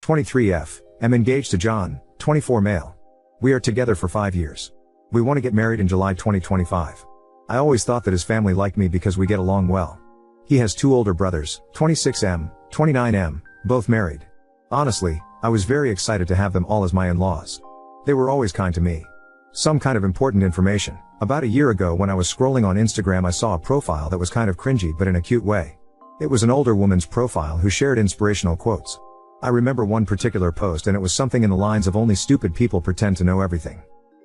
23F, am engaged to John, 24 male. We are together for 5 years. We want to get married in July 2025. I always thought that his family liked me because we get along well. He has 2 older brothers, 26M, 29M, both married. Honestly, I was very excited to have them all as my in-laws. They were always kind to me. Some kind of important information. About a year ago when I was scrolling on Instagram I saw a profile that was kind of cringy but in a cute way. It was an older woman's profile who shared inspirational quotes. I remember one particular post and it was something in the lines of only stupid people pretend to know everything.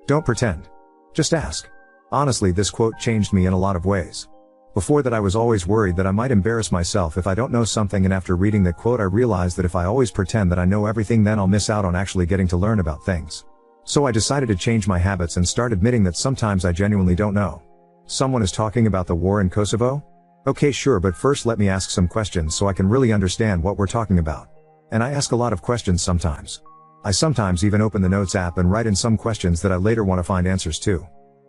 Don't pretend. Just ask. Honestly, this quote changed me in a lot of ways. Before that I was always worried that I might embarrass myself if I don't know something, and after reading that quote I realized that if I always pretend that I know everything then I'll miss out on actually getting to learn about things. So I decided to change my habits and start admitting that sometimes I genuinely don't know. Someone is talking about the war in Kosovo? Okay, sure, but first let me ask some questions so I can really understand what we're talking about. And I ask a lot of questions sometimes. I sometimes even open the Notes app and write in some questions that I later want to find answers to.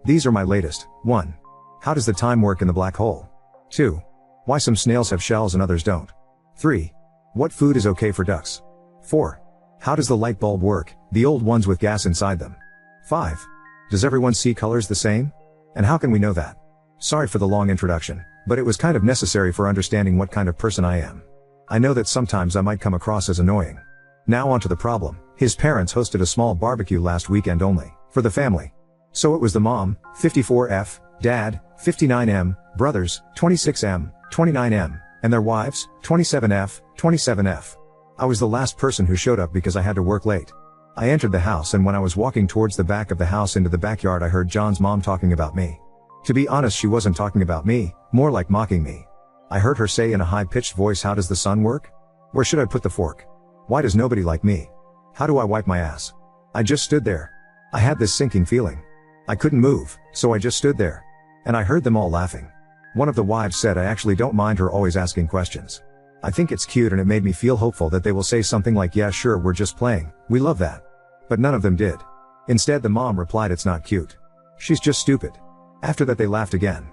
These are my latest. 1. How does the time work in the black hole? 2. Why some snails have shells and others don't? 3. What food is okay for ducks? 4. How does the light bulb work, the old ones with gas inside them? 5. Does everyone see colors the same? And how can we know that? Sorry for the long introduction, but it was kind of necessary for understanding what kind of person I am. I know that sometimes I might come across as annoying. Now on to the problem. His parents hosted a small barbecue last weekend only, for the family. So it was the mom, 54F, dad, 59M, brothers, 26M, 29M, and their wives, 27F, 27F. I was the last person who showed up because I had to work late. I entered the house, and when I was walking towards the back of the house into the backyard I heard John's mom talking about me. To be honest, she wasn't talking about me, more like mocking me. I heard her say in a high-pitched voice, "How does the sun work? Where should I put the fork? Why does nobody like me? How do I wipe my ass?" I just stood there. I had this sinking feeling. I couldn't move, so I just stood there. And I heard them all laughing. One of the wives said, "I actually don't mind her always asking questions. I think it's cute," and it made me feel hopeful that they will say something like, "Yeah sure, we're just playing, we love that." But none of them did. Instead the mom replied, "It's not cute. She's just stupid." After that they laughed again.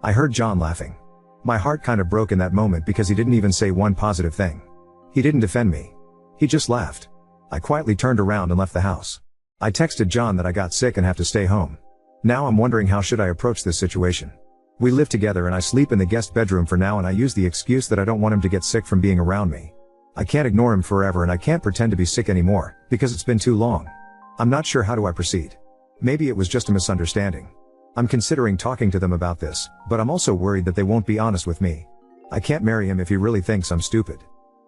I heard John laughing. My heart kind of broke in that moment because he didn't even say one positive thing. He didn't defend me. He just laughed. I quietly turned around and left the house. I texted John that I got sick and have to stay home. Now I'm wondering, how should I approach this situation? We live together and I sleep in the guest bedroom for now, and I use the excuse that I don't want him to get sick from being around me. I can't ignore him forever, and I can't pretend to be sick anymore, because it's been too long. I'm not sure how do I proceed. Maybe it was just a misunderstanding. I'm considering talking to them about this, but I'm also worried that they won't be honest with me. I can't marry him if he really thinks I'm stupid.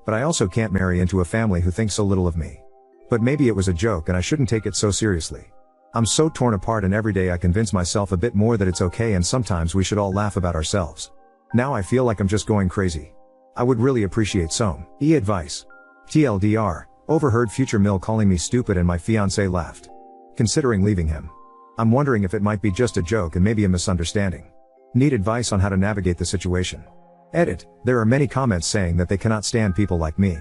But I also can't marry into a family who thinks so little of me. But maybe it was a joke and I shouldn't take it so seriously. I'm so torn apart, and every day I convince myself a bit more that it's okay and sometimes we should all laugh about ourselves. Now I feel like I'm just going crazy. I would really appreciate some advice. TLDR, overheard future Mill calling me stupid and my fiancé laughed. Considering leaving him. I'm wondering if it might be just a joke and maybe a misunderstanding. Need advice on how to navigate the situation. Edit, there are many comments saying that they cannot stand people like me.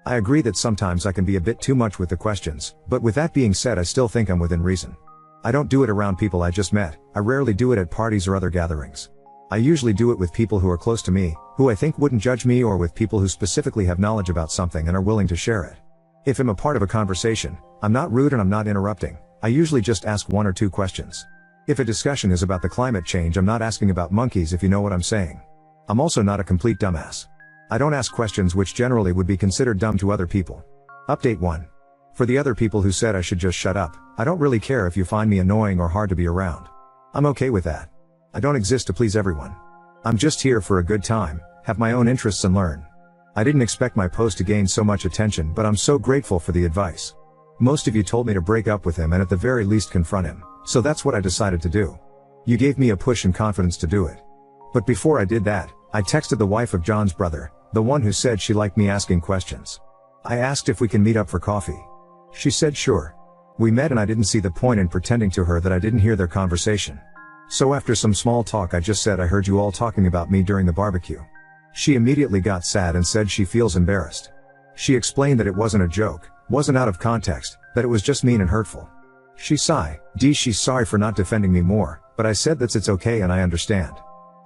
I agree that sometimes I can be a bit too much with the questions, but with that being said I still think I'm within reason. I don't do it around people I just met, I rarely do it at parties or other gatherings. I usually do it with people who are close to me, who I think wouldn't judge me, or with people who specifically have knowledge about something and are willing to share it. If I'm a part of a conversation, I'm not rude and I'm not interrupting. I usually just ask 1 or 2 questions. If a discussion is about the climate change, I'm not asking about monkeys, if you know what I'm saying. I'm also not a complete dumbass. I don't ask questions which generally would be considered dumb to other people. Update 1. For the other people who said I should just shut up, I don't really care if you find me annoying or hard to be around. I'm okay with that. I don't exist to please everyone. I'm just here for a good time, have my own interests and learn. I didn't expect my post to gain so much attention, but I'm so grateful for the advice. Most of you told me to break up with him and at the very least confront him, so that's what I decided to do. You gave me a push and confidence to do it. But before I did that, I texted the wife of John's brother, the one who said she liked me asking questions. I asked if we can meet up for coffee. She said sure. We met and I didn't see the point in pretending to her that I didn't hear their conversation. So after some small talk I just said, "I heard you all talking about me during the barbecue." She immediately got sad and said she feels embarrassed. She explained that it wasn't a joke, wasn't out of context, that it was just mean and hurtful. She's sorry for not defending me more, but I said that it's okay and I understand.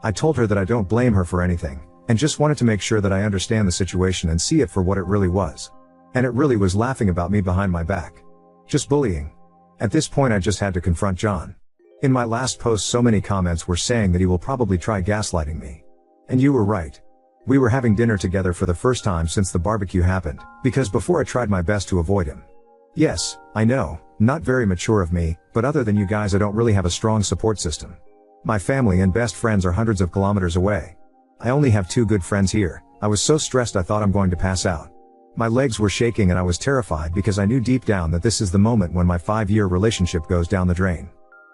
I told her that I don't blame her for anything, and just wanted to make sure that I understand the situation and see it for what it really was. And it really was laughing about me behind my back. Just bullying. At this point I just had to confront John. In my last post so many comments were saying that he will probably try gaslighting me. And you were right. We were having dinner together for the first time since the barbecue happened, because before I tried my best to avoid him. Yes, I know, not very mature of me, but other than you guys I don't really have a strong support system. My family and best friends are hundreds of kilometers away. I only have 2 good friends here. I was so stressed I thought I'm going to pass out. My legs were shaking and I was terrified because I knew deep down that this is the moment when my 5-year relationship goes down the drain.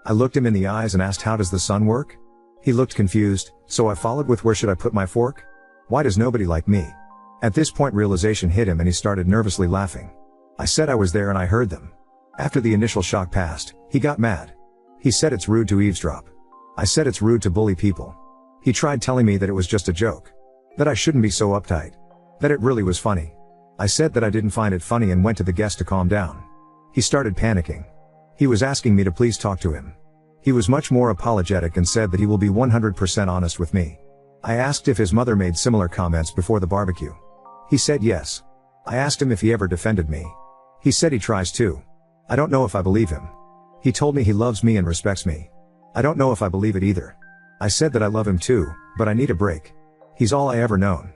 I looked him in the eyes and asked, how does the sun work? He looked confused, so I followed with, where should I put my fork? Why does nobody like me? At this point realization hit him and he started nervously laughing. I said I was there and I heard them. After the initial shock passed, he got mad. He said it's rude to eavesdrop. I said it's rude to bully people. He tried telling me that it was just a joke. That I shouldn't be so uptight. That it really was funny. I said that I didn't find it funny and went to the guest to calm down. He started panicking. He was asking me to please talk to him. He was much more apologetic and said that he will be 100% honest with me. I asked if his mother made similar comments before the barbecue. He said yes. I asked him if he ever defended me. He said he tries to. I don't know if I believe him. He told me he loves me and respects me. I don't know if I believe it either. I said that I love him too, but I need a break. He's all I ever known.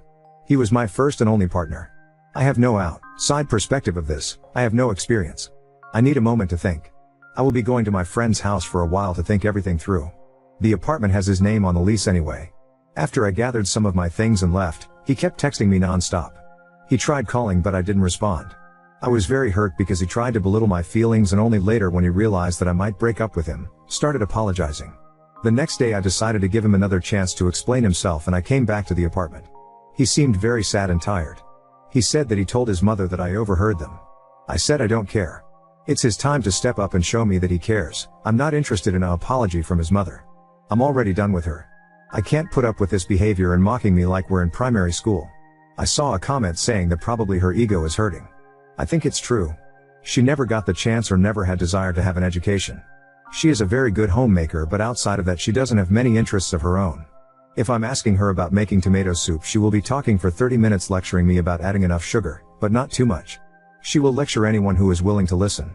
He was my first and only partner. I have no outside perspective of this. I have no experience. I need a moment to think. I will be going to my friend's house for a while to think everything through. The apartment has his name on the lease anyway. After I gathered some of my things and left, he kept texting me non-stop. He tried calling but I didn't respond. I was very hurt because he tried to belittle my feelings and only later when he realized that I might break up with him, started apologizing. The next day I decided to give him another chance to explain himself and I came back to the apartment. He seemed very sad and tired. He said that he told his mother that I overheard them. I said I don't care. It's his time to step up and show me that he cares. I'm not interested in an apology from his mother. I'm already done with her. I can't put up with this behavior and mocking me like we're in primary school. I saw a comment saying that probably her ego is hurting. I think it's true. She never got the chance or never had desire to have an education. She is a very good homemaker, but outside of that she doesn't have many interests of her own. If I'm asking her about making tomato soup, she will be talking for 30 minutes lecturing me about adding enough sugar, but not too much. She will lecture anyone who is willing to listen.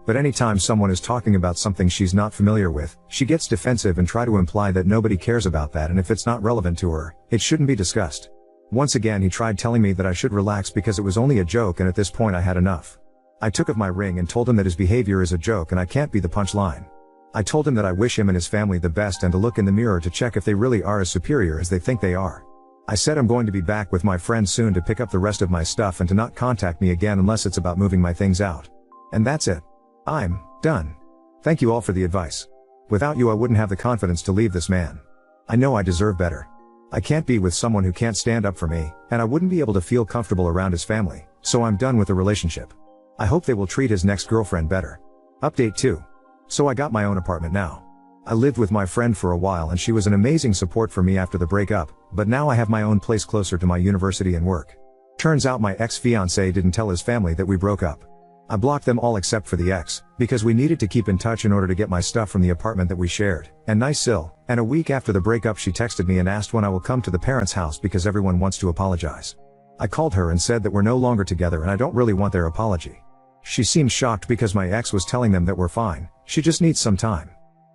But anytime someone is talking about something she's not familiar with, she gets defensive and try to imply that nobody cares about that, and if it's not relevant to her, it shouldn't be discussed. Once again he tried telling me that I should relax because it was only a joke, and at this point I had enough. I took off my ring and told him that his behavior is a joke and I can't be the punchline. I told him that I wish him and his family the best and to look in the mirror to check if they really are as superior as they think they are. I said I'm going to be back with my friend soon to pick up the rest of my stuff and to not contact me again unless it's about moving my things out. And that's it. I'm done. Thank you all for the advice. Without you I wouldn't have the confidence to leave this man. I know I deserve better. I can't be with someone who can't stand up for me, and I wouldn't be able to feel comfortable around his family, so I'm done with the relationship. I hope they will treat his next girlfriend better. Update 2. So I got my own apartment now. I lived with my friend for a while and she was an amazing support for me after the breakup, but now I have my own place closer to my university and work. Turns out my ex-fiancé didn't tell his family that we broke up. I blocked them all except for the ex, because we needed to keep in touch in order to get my stuff from the apartment that we shared, and nice still, and a week after the breakup she texted me and asked when I will come to the parents' house because everyone wants to apologize. I called her and said that we're no longer together and I don't really want their apology. She seemed shocked because my ex was telling them that we're fine, she just needs some time.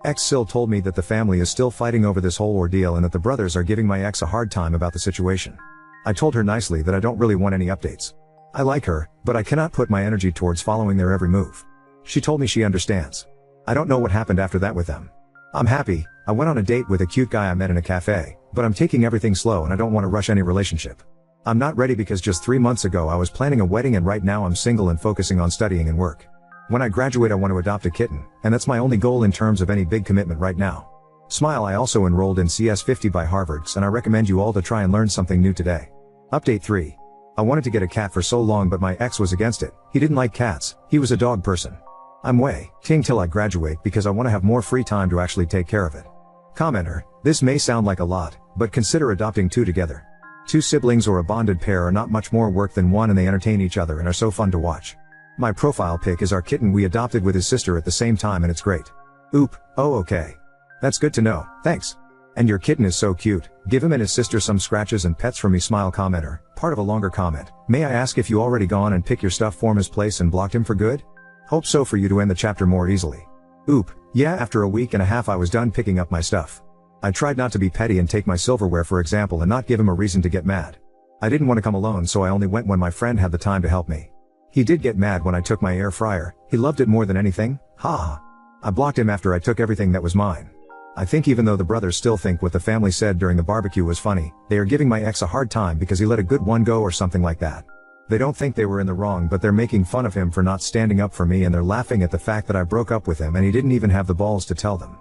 Ex-Sil told me that the family is still fighting over this whole ordeal and that the brothers are giving my ex a hard time about the situation. I told her nicely that I don't really want any updates. I like her, but I cannot put my energy towards following their every move. She told me she understands. I don't know what happened after that with them. I'm happy. I went on a date with a cute guy I met in a cafe, but I'm taking everything slow and I don't want to rush any relationship. I'm not ready because just 3 months ago I was planning a wedding and right now I'm single and focusing on studying and work. When I graduate I want to adopt a kitten, and that's my only goal in terms of any big commitment right now. Smile. I also enrolled in CS50 by Harvard's and I recommend you all to try and learn something new today. Update 3. I wanted to get a cat for so long but my ex was against it. He didn't like cats, he was a dog person. I'm waiting till I graduate because I want to have more free time to actually take care of it. Commenter, this may sound like a lot, but consider adopting 2 together. 2 siblings or a bonded pair are not much more work than one and they entertain each other and are so fun to watch. My profile pic is our kitten we adopted with his sister at the same time and it's great. Oop, oh okay. That's good to know, thanks. And your kitten is so cute, give him and his sister some scratches and pets from me smile commenter, part of a longer comment. May I ask if you already gone and pick your stuff from his place and blocked him for good? Hope so for you to end the chapter more easily. Oop, yeah, after a week and a half I was done picking up my stuff. I tried not to be petty and take my silverware for example and not give him a reason to get mad. I didn't want to come alone so I only went when my friend had the time to help me. He did get mad when I took my air fryer, he loved it more than anything, haha. I blocked him after I took everything that was mine. I think even though the brothers still think what the family said during the barbecue was funny, they are giving my ex a hard time because he let a good one go or something like that. They don't think they were in the wrong but they're making fun of him for not standing up for me and they're laughing at the fact that I broke up with him and he didn't even have the balls to tell them.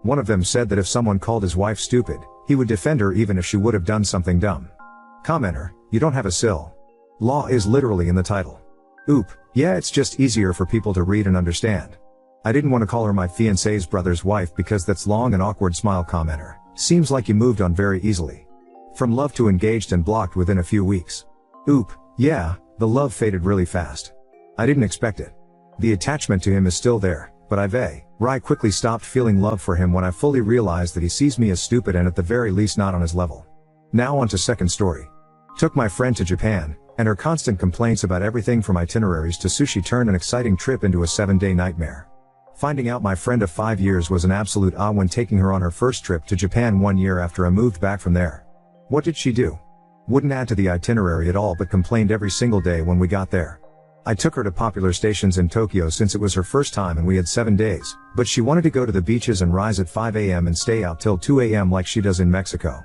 One of them said that if someone called his wife stupid, he would defend her even if she would have done something dumb. Commenter, you don't have a sill. Law is literally in the title. Oop, yeah, it's just easier for people to read and understand. I didn't want to call her my fiancé's brother's wife because that's long and awkward smile commenter. Seems like you moved on very easily. From love to engaged and blocked within a few weeks. Oop, yeah, the love faded really fast. I didn't expect it. The attachment to him is still there, but I quickly stopped feeling love for him when I fully realized that he sees me as stupid and at the very least not on his level. Now on to second story. Took my friend to Japan, and her constant complaints about everything from itineraries to sushi turned an exciting trip into a 7-day nightmare. Finding out my friend of 5 years was an absolute when taking her on her first trip to Japan 1 year after I moved back from there. What did she do? Wouldn't add to the itinerary at all but complained every single day when we got there. I took her to popular stations in Tokyo since it was her first time and we had 7 days, but she wanted to go to the beaches and rise at 5 a.m. and stay out till 2 a.m. like she does in Mexico.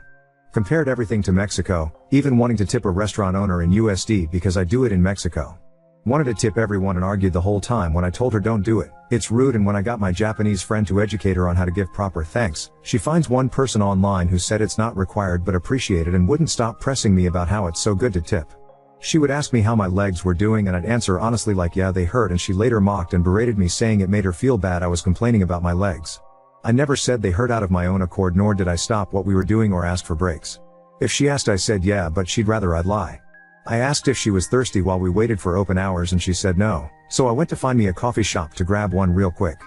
Compared everything to Mexico, even wanting to tip a restaurant owner in USD because I do it in Mexico. Wanted to tip everyone and argued the whole time when I told her don't do it, it's rude, and when I got my Japanese friend to educate her on how to give proper thanks, she finds one person online who said it's not required but appreciated and wouldn't stop pressing me about how it's so good to tip. She would ask me how my legs were doing and I'd answer honestly like yeah they hurt, and she later mocked and berated me saying it made her feel bad I was complaining about my legs. I never said they hurt out of my own accord nor did I stop what we were doing or ask for breaks. If she asked I said yeah but she'd rather I'd lie. I asked if she was thirsty while we waited for open hours and she said no, so I went to find me a coffee shop to grab one real quick.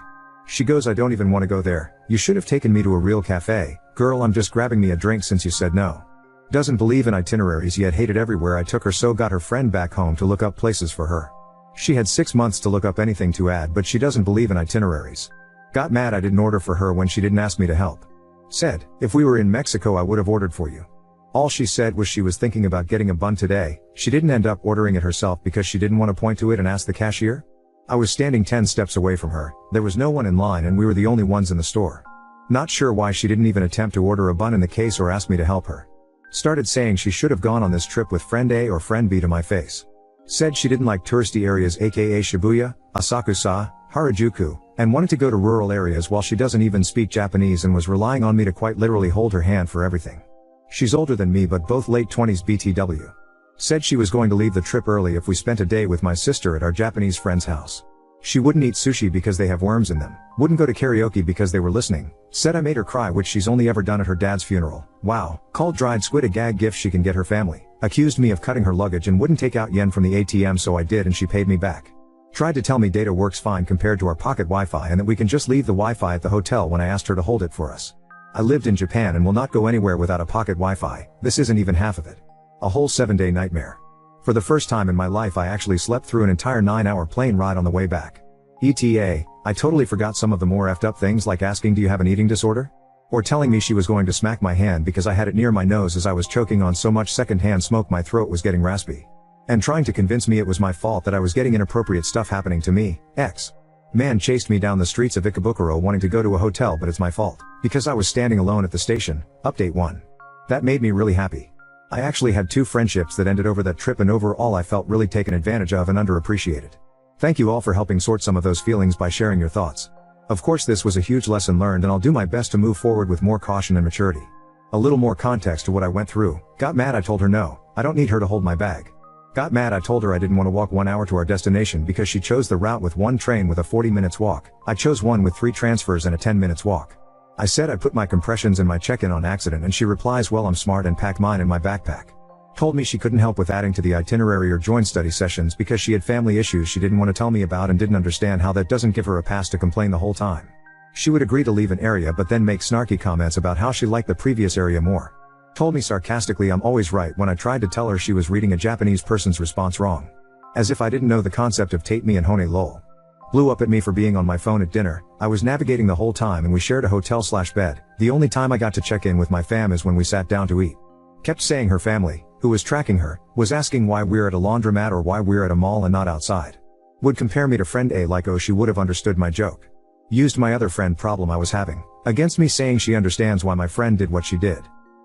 She goes I don't even want to go there, you should have taken me to a real cafe, girl I'm just grabbing me a drink since you said no. Doesn't believe in itineraries yet hated everywhere I took her so got her friend back home to look up places for her. She had 6 months to look up anything to add but she doesn't believe in itineraries. Got mad I didn't order for her when she didn't ask me to help. Said, if we were in Mexico I would have ordered for you. All she said was she was thinking about getting a bun today, she didn't end up ordering it herself because she didn't want to point to it and ask the cashier? I was standing 10 steps away from her, there was no one in line and we were the only ones in the store. Not sure why she didn't even attempt to order a bun in the case or ask me to help her. Started saying she should have gone on this trip with friend A or friend B to my face. Said she didn't like touristy areas aka Shibuya, Asakusa, Harajuku, and wanted to go to rural areas while she doesn't even speak Japanese and was relying on me to quite literally hold her hand for everything. She's older than me but both late 20s BTW. Said she was going to leave the trip early if we spent a day with my sister at our Japanese friend's house. She wouldn't eat sushi because they have worms in them, wouldn't go to karaoke because they were listening, said I made her cry which she's only ever done at her dad's funeral, wow, called dried squid a gag gift she can get her family, accused me of cutting her luggage and wouldn't take out yen from the ATM so I did and she paid me back. Tried to tell me data works fine compared to our pocket Wi-Fi and that we can just leave the Wi-Fi at the hotel when I asked her to hold it for us. I lived in Japan and will not go anywhere without a pocket Wi-Fi, this isn't even half of it. A whole 7-day nightmare. For the first time in my life I actually slept through an entire 9-hour plane ride on the way back. ETA, I totally forgot some of the more effed up things like asking do you have an eating disorder? Or telling me she was going to smack my hand because I had it near my nose as I was choking on so much secondhand smoke my throat was getting raspy. And trying to convince me it was my fault that I was getting inappropriate stuff happening to me, Man chased me down the streets of Ikebukuro wanting to go to a hotel but it's my fault, because I was standing alone at the station, update 1. That made me really happy. I actually had 2 friendships that ended over that trip and overall I felt really taken advantage of and underappreciated. Thank you all for helping sort some of those feelings by sharing your thoughts. Of course this was a huge lesson learned and I'll do my best to move forward with more caution and maturity. A little more context to what I went through. Got mad I told her no, I don't need her to hold my bag. Got mad I told her I didn't want to walk 1 hour to our destination because she chose the route with 1 train with a 40 minutes walk. I chose one with 3 transfers and a 10 minutes walk. I said I put my compressions in my check-in on accident and she replies well I'm smart and packed mine in my backpack. Told me she couldn't help with adding to the itinerary or join study sessions because she had family issues she didn't want to tell me about and didn't understand how that doesn't give her a pass to complain the whole time. She would agree to leave an area but then make snarky comments about how she liked the previous area more. Told me sarcastically I'm always right when I tried to tell her she was reading a Japanese person's response wrong. As if I didn't know the concept of Tate me and Hone lol. Blew up at me for being on my phone at dinner. I was navigating the whole time and we shared a hotel/bed. The only time I got to check in with my fam is when we sat down to eat. Kept saying her family, who was tracking her, was asking why we're at a laundromat or why we're at a mall and not outside. Would compare me to friend A like oh she would have understood my joke. Used my other friend problem I was having against me, saying she understands why my friend did what she did.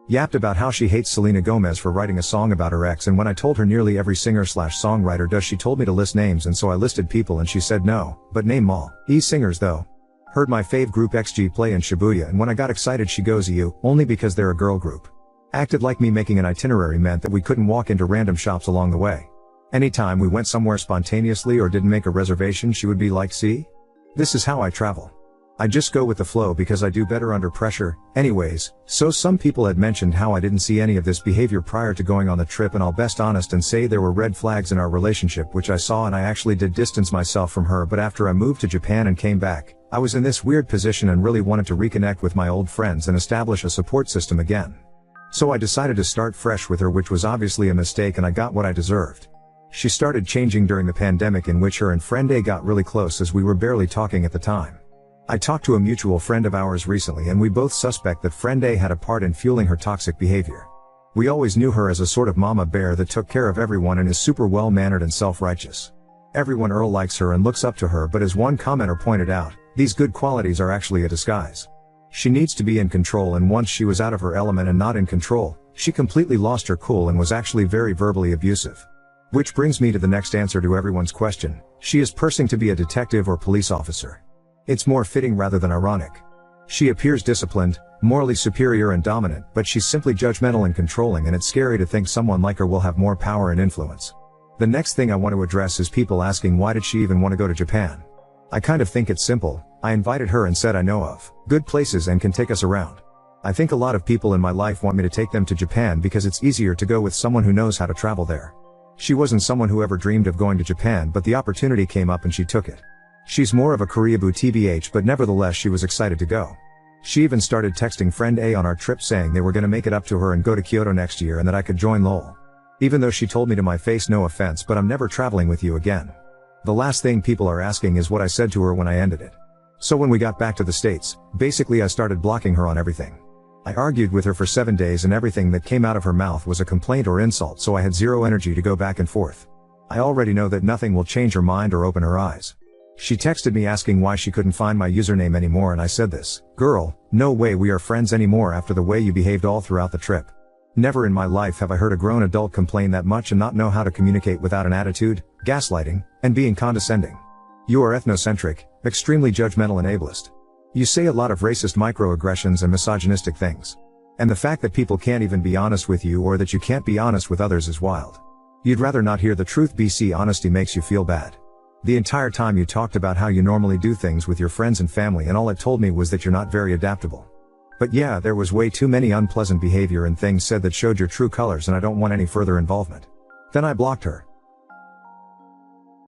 Yapped about how she hates Selena Gomez for writing a song about her ex, and when I told her nearly every singer/songwriter does, she told me to list names, and so I listed people and she said no, but name all. Singers though. Heard my fave group XG play in Shibuya and when I got excited she goes you, only because they're a girl group. Acted like me making an itinerary meant that we couldn't walk into random shops along the way. Anytime we went somewhere spontaneously or didn't make a reservation she would be like, see? This is how I travel. I just go with the flow because I do better under pressure. Anyways, so some people had mentioned how I didn't see any of this behavior prior to going on the trip, and I'll best honest and say there were red flags in our relationship which I saw, and I actually did distance myself from her, but after I moved to Japan and came back, I was in this weird position and really wanted to reconnect with my old friends and establish a support system again. So I decided to start fresh with her, which was obviously a mistake, and I got what I deserved. She started changing during the pandemic, in which her and friend A got really close as we were barely talking at the time. I talked to a mutual friend of ours recently and we both suspect that friend A had a part in fueling her toxic behavior. We always knew her as a sort of mama bear that took care of everyone and is super well-mannered and self-righteous. Everyone likes her and looks up to her, but as one commenter pointed out, these good qualities are actually a disguise. She needs to be in control, and once she was out of her element and not in control, she completely lost her cool and was actually very verbally abusive. Which brings me to the next answer to everyone's question: she is pursing to be a detective or police officer. It's more fitting rather than ironic. She appears disciplined, morally superior and dominant, but she's simply judgmental and controlling, and it's scary to think someone like her will have more power and influence. The next thing I want to address is people asking why did she even want to go to Japan. I kind of think it's simple. I invited her and said I know of good places and can take us around. I think a lot of people in my life want me to take them to Japan because it's easier to go with someone who knows how to travel there. She wasn't someone who ever dreamed of going to Japan, but the opportunity came up and she took it. She's more of a Koreaboo TBH, but nevertheless she was excited to go. She even started texting friend A on our trip saying they were gonna make it up to her and go to Kyoto next year and that I could join lol. Even though she told me to my face no offense, but I'm never traveling with you again. The last thing people are asking is what I said to her when I ended it. So when we got back to the States, basically I started blocking her on everything. I argued with her for 7 days and everything that came out of her mouth was a complaint or insult, so I had zero energy to go back and forth. I already know that nothing will change her mind or open her eyes. She texted me asking why she couldn't find my username anymore, and I said this: girl, no way we are friends anymore after the way you behaved all throughout the trip. Never in my life have I heard a grown adult complain that much and not know how to communicate without an attitude, gaslighting, and being condescending. You are ethnocentric, extremely judgmental and ableist. You say a lot of racist microaggressions and misogynistic things. And the fact that people can't even be honest with you, or that you can't be honest with others, is wild. You'd rather not hear the truth. BC honesty makes you feel bad. The entire time you talked about how you normally do things with your friends and family, and all it told me was that you're not very adaptable. But yeah, there was way too many unpleasant behavior and things said that showed your true colors, and I don't want any further involvement. Then I blocked her.